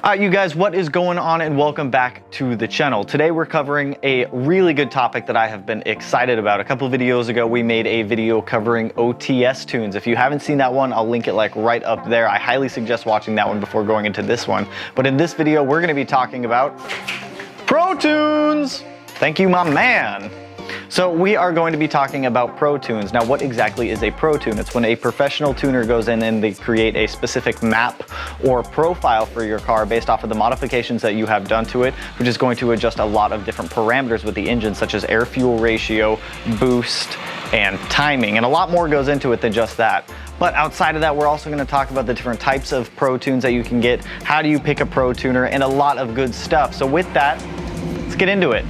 You guys, what is going on, and welcome back to the channel. Today we're covering a really good topic that I have been excited about. A couple videos ago we made a video covering OTS tunes. If you haven't seen that one, I'll link it like right up there. I highly suggest watching that one before going into this one. But in this video we're going to be talking about Protunes. Thank you, my man. So we are going to be talking about Protunes. Now, what exactly is a Protune? It's when a professional tuner goes in and they create a specific map or profile for your car based off of the modifications that you have done to it, which is going to adjust a lot of different parameters with the engine, such as air-fuel ratio, boost, and timing. And a lot more goes into it than just that. But outside of that, we're also going to talk about the different types of Protunes that you can get, how do you pick a Protuner, and a lot of good stuff. So with that, let's get into it.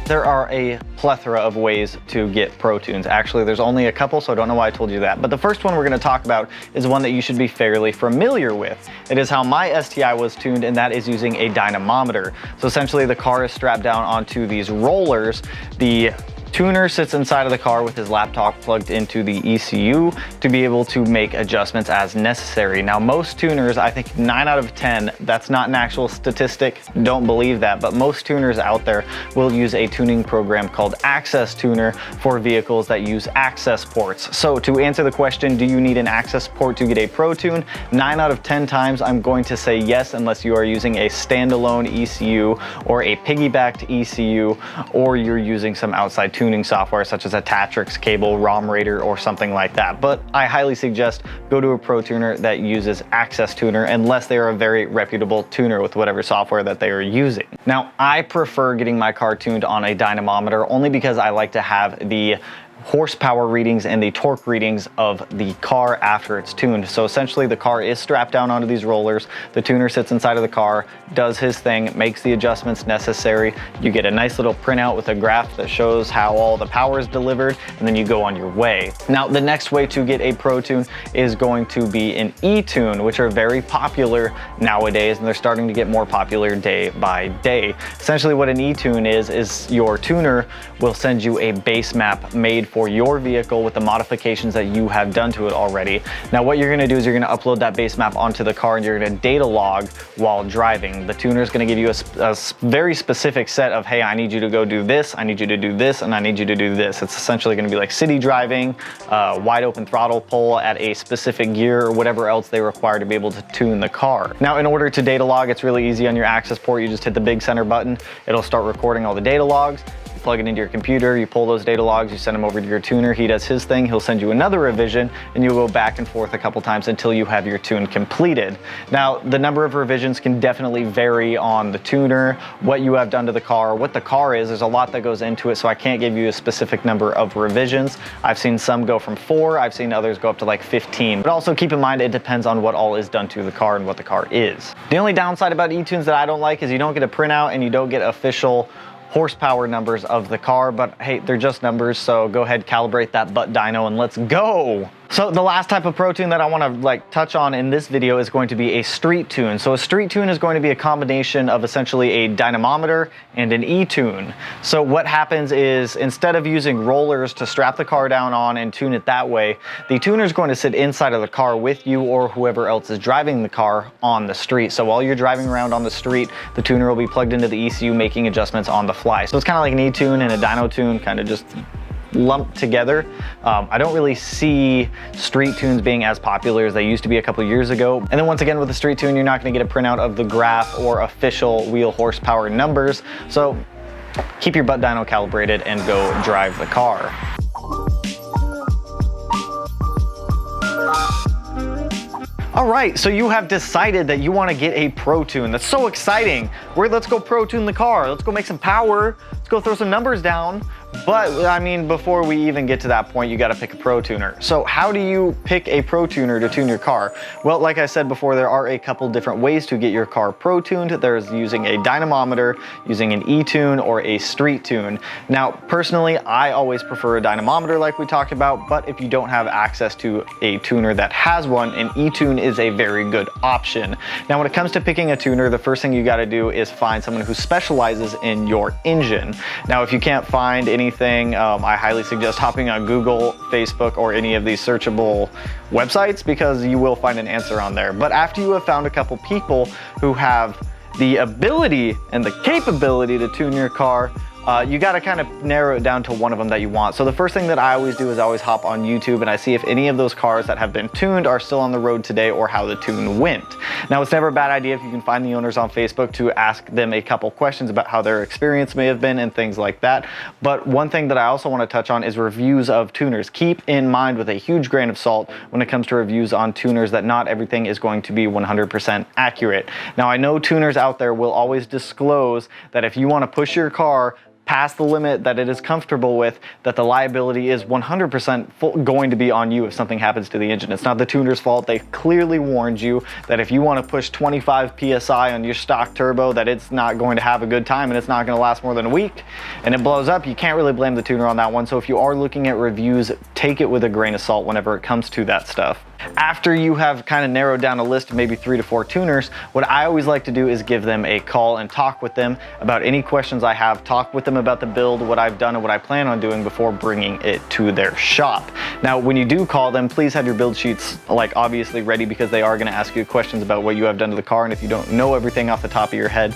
There are a plethora of ways to get Protunes. Actually, there's only a couple, so I don't know why I told you that. But the first one we're going to talk about is one that you should be fairly familiar with. It is how my STI was tuned, and that is using a dynamometer. So essentially, the car is strapped down onto these rollers. The tuner sits inside of the car with his laptop plugged into the ECU to be able to make adjustments as necessary. Now, most tuners, I think 9 out of 10, that's not an actual statistic, don't believe that, but most tuners out there will use a tuning program called Access Tuner for vehicles that use access ports. So to answer the question, do you need an access port to get a Protune? 9 out of 10 times I'm going to say yes, unless you are using a standalone ECU or a piggybacked ECU, or you're using some outside tuning software such as a Tatrix cable, ROM Raider, or something like that. But I highly suggest go to a ProTuner that uses Access Tuner, unless they are a very reputable tuner with whatever software that they are using. Now, I prefer getting my car tuned on a dynamometer only because I like to have the horsepower readings and the torque readings of the car after it's tuned. So essentially the car is strapped down onto these rollers, the tuner sits inside of the car, does his thing, makes the adjustments necessary. You get a nice little printout with a graph that shows how all the power is delivered, and then you go on your way. Now, the next way to get a Protune is going to be an E-Tune, which are very popular nowadays, and they're starting to get more popular day by day. Essentially what an E-Tune is your tuner will send you a base map made for your vehicle with the modifications that you have done to it already. Now, what you're gonna do is you're gonna upload that base map onto the car, and you're gonna data log while driving. The tuner is gonna give you a very specific set of, hey, I need you to go do this, I need you to do this, and I need you to do this. It's essentially gonna be like city driving, wide open throttle pull at a specific gear, or whatever else they require to be able to tune the car. Now, in order to data log, it's really easy on your access port. You just hit the big center button. It'll start recording all the data logs. Plug it into your computer, you pull those data logs, you send them over to your tuner, he does his thing, he'll send you another revision, and you'll go back and forth a couple times until you have your tune completed. Now, the number of revisions can definitely vary on the tuner, what you have done to the car, what the car is. There's a lot that goes into it, so I can't give you a specific number of revisions. I've seen some go from 4, I've seen others go up to like 15. But also keep in mind, it depends on what all is done to the car and what the car is. The only downside about E-Tunes that I don't like is you don't get a printout and you don't get official horsepower numbers of the car, but hey, they're just numbers, so go ahead, calibrate that butt dyno, and let's go. So the last type of Protune that I want to touch on in this video is going to be a street tune. So a street tune is going to be a combination of essentially a dynamometer and an E-tune. So what happens is, instead of using rollers to strap the car down on and tune it that way, the tuner is going to sit inside of the car with you or whoever else is driving the car on the street. So while you're driving around on the street, the tuner will be plugged into the ECU making adjustments on the fly. So it's kind of like an E-tune and a dyno tune kind of just lumped together. I don't really see street tunes being as popular as they used to be a couple years ago. And then once again, with the street tune, you're not going to get a printout of the graph or official wheel horsepower numbers. So keep your butt dyno calibrated and go drive the car. All right, so you have decided that you want to get a Protune. That's so exciting. Let's go Protune the car. Let's go make some power. Let's go throw some numbers down. But I mean, before we even get to that point, you got to pick a ProTuner. So how do you pick a ProTuner to tune your car? Well, like I said before, there are a couple different ways to get your car pro-tuned. There's using a dynamometer, using an E-tune, or a street tune. Now, personally, I always prefer a dynamometer like we talked about, but if you don't have access to a tuner that has one, an E-tune is a very good option. Now, when it comes to picking a tuner, the first thing you got to do is find someone who specializes in your engine. Now, if you can't find any anything, I highly suggest hopping on Google, Facebook, or any of these searchable websites, because you will find an answer on there. But after you have found a couple people who have the ability and the capability to tune your car, you got to kind of narrow it down to one of them that you want. So the first thing that I always do is I always hop on YouTube and I see if any of those cars that have been tuned are still on the road today, or how the tune went. Now, it's never a bad idea if you can find the owners on Facebook to ask them a couple questions about how their experience may have been and things like that. But one thing that I also want to touch on is reviews of tuners. Keep in mind, with a huge grain of salt when it comes to reviews on tuners, that not everything is going to be 100% accurate. Now, I know tuners out there will always disclose that if you want to push your car past the limit that it is comfortable with, that the liability is 100% going to be on you if something happens to the engine. It's not the tuner's fault. They clearly warned you that if you want to push 25 PSI on your stock turbo, that it's not going to have a good time and it's not going to last more than a week, and it blows up. You can't really blame the tuner on that one. So if you are looking at reviews, take it with a grain of salt whenever it comes to that stuff. After you have kind of narrowed down a list of maybe 3 to 4 tuners, what I always like to do is give them a call and talk with them about any questions I have, talk with them about the build, what I've done and what I plan on doing before bringing it to their shop. Now, when you do call them, please have your build sheets obviously ready, because they are going to ask you questions about what you have done to the car, and if you don't know everything off the top of your head,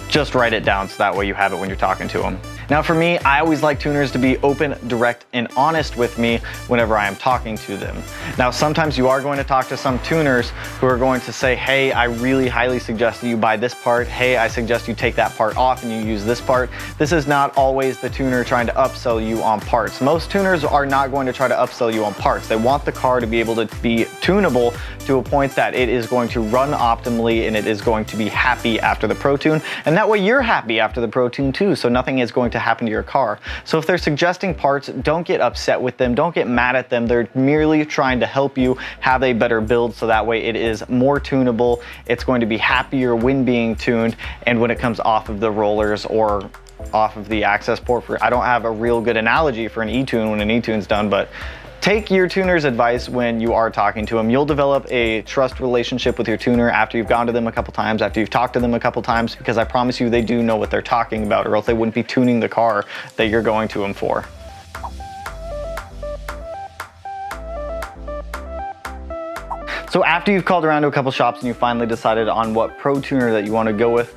just write it down so that way you have it when you're talking to them. Now, for me, I always like tuners to be open, direct, and honest with me whenever I am talking to them. Now, sometimes you are going to talk to some tuners who are going to say, hey, I really highly suggest that you buy this part. Hey, I suggest you take that part off and you use this part. This is not always the tuner trying to upsell you on parts. Most tuners are not going to try to upsell you on parts. They want the car to be able to be tunable to a point that it is going to run optimally and it is going to be happy after the ProTune. And that way you're happy after the ProTune too, so nothing is going to happen to your car. So if they're suggesting parts, don't get upset with them, don't get mad at them. They're merely trying to help you have a better build, so that way it is more tunable, it's going to be happier when being tuned, and when it comes off of the rollers or off of the access port. I don't have a real good analogy for an e-tune when an e-tune's done, but take your tuner's advice when you are talking to them. You'll develop a trust relationship with your tuner after you've gone to them a couple times, after you've talked to them a couple times, because I promise you they do know what they're talking about, or else they wouldn't be tuning the car that you're going to them for. So after you've called around to a couple shops and you finally decided on what ProTuner that you want to go with,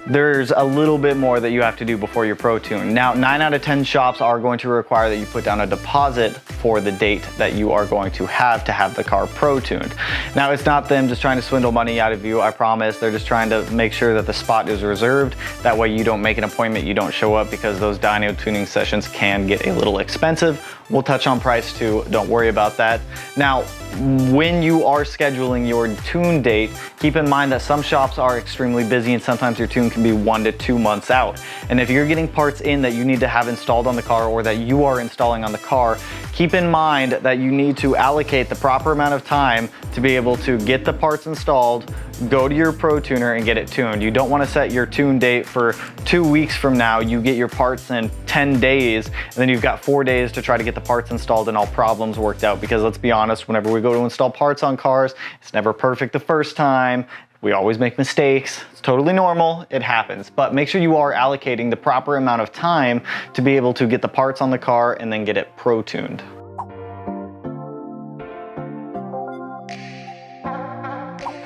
there's a little bit more that you have to do before your ProTune. Now, 9 out of 10 shops are going to require that you put down a deposit for the date that you are going to have the car ProTuned. Now, it's not them just trying to swindle money out of you, I promise. They're just trying to make sure that the spot is reserved. That way you don't make an appointment, you don't show up, because those dyno tuning sessions can get a little expensive. We'll touch on price too, don't worry about that. Now, when you are scheduling your tune date, keep in mind that some shops are extremely busy and sometimes your tune can be 1 to 2 months out. And if you're getting parts in that you need to have installed on the car, or that you are installing on the car, keep in mind that you need to allocate the proper amount of time to be able to get the parts installed, go to your ProTuner and get it tuned. You don't want to set your tune date for 2 weeks from now. You get your parts in 10 days, and then you've got 4 days to try to get the parts installed and all problems worked out. Because let's be honest, whenever we go to install parts on cars, it's never perfect the first time. We always make mistakes. It's totally normal, it happens. But make sure you are allocating the proper amount of time to be able to get the parts on the car and then get it ProTuned.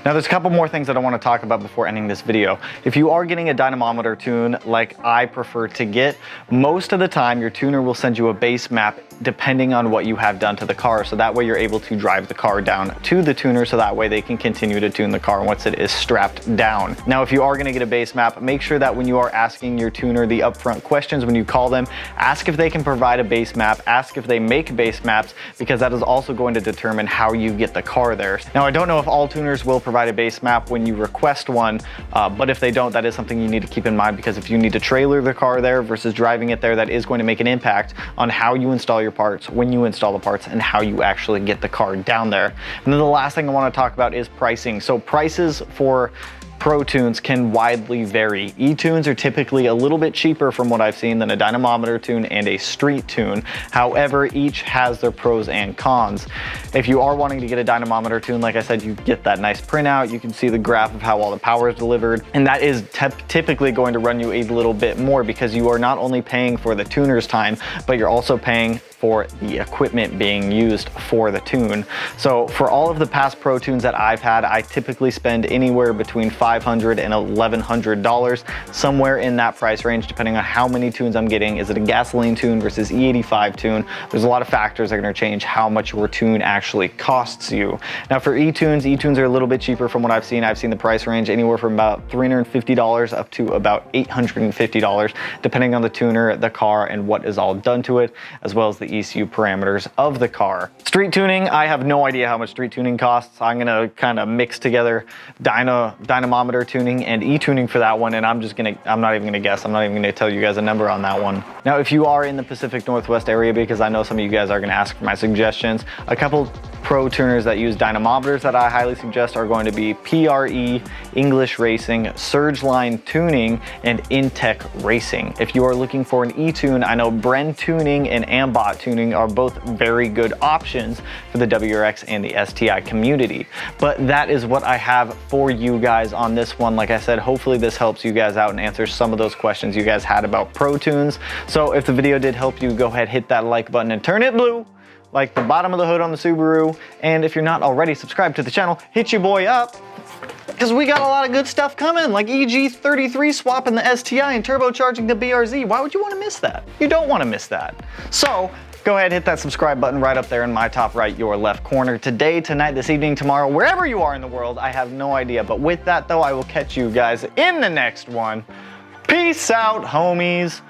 Now, there's a couple more things that I want to talk about before ending this video. If you are getting a dynamometer tune like I prefer to get, most of the time your tuner will send you a base map depending on what you have done to the car. So that way you're able to drive the car down to the tuner, so that way they can continue to tune the car once it is strapped down. Now, if you are going to get a base map, make sure that when you are asking your tuner the upfront questions, when you call them, ask if they can provide a base map, ask if they make base maps, because that is also going to determine how you get the car there. Now, I don't know if all tuners will provide a base map when you request one, but if they don't, that is something you need to keep in mind, because if you need to trailer the car there versus driving it there, that is going to make an impact on how you install your parts, when you install the parts, and how you actually get the car down there. And then the last thing I want to talk about is pricing. So prices for ProTunes can widely vary. E-tunes are typically a little bit cheaper from what I've seen than a dynamometer tune and a street tune. However, each has their pros and cons. If you are wanting to get a dynamometer tune, like I said, you get that nice printout. You can see the graph of how all the power is delivered, and that is typically going to run you a little bit more because you are not only paying for the tuner's time, but you're also paying for the equipment being used for the tune. So for all of the past Pro Tunes that I've had, I typically spend anywhere between $500 and $1,100, somewhere in that price range, depending on how many tunes I'm getting. Is it a gasoline tune versus E85 tune? There's a lot of factors that are gonna change how much your tune actually costs you. Now for E-tunes are a little bit cheaper from what I've seen. I've seen the price range anywhere from about $350 up to about $850, depending on the tuner, the car, and what is all done to it, as well as the ECU parameters of the car. Street tuning, I have no idea how much street tuning costs. I'm gonna kind of mix together dynamometer tuning and e-tuning for that one, and I'm not even gonna guess. I'm not even gonna tell you guys a number on that one. Now, if you are in the Pacific Northwest area, because I know some of you guys are gonna ask for my suggestions, a couple Pro tuners that use dynamometers that I highly suggest are going to be PRE, English Racing, Surgeline Tuning, and Intech Racing. If you are looking for an e-tune, I know Bren Tuning and Ambot Tuning are both very good options for the WRX and the STI community. But that is what I have for you guys on this one. Like I said, hopefully this helps you guys out and answers some of those questions you guys had about Pro Tunes. So if the video did help you, go ahead, hit that like button and turn it blue, like the bottom of the hood on the Subaru. And if you're not already subscribed to the channel, hit your boy up, because we got a lot of good stuff coming, like EG33 swapping the STI and turbocharging the BRZ. Why would you want to miss that? You don't want to miss that. So go ahead, hit that subscribe button right up there in my top right, your left corner. Today, tonight, this evening, tomorrow, wherever you are in the world, I have no idea. But with that though, I will catch you guys in the next one. Peace out, homies.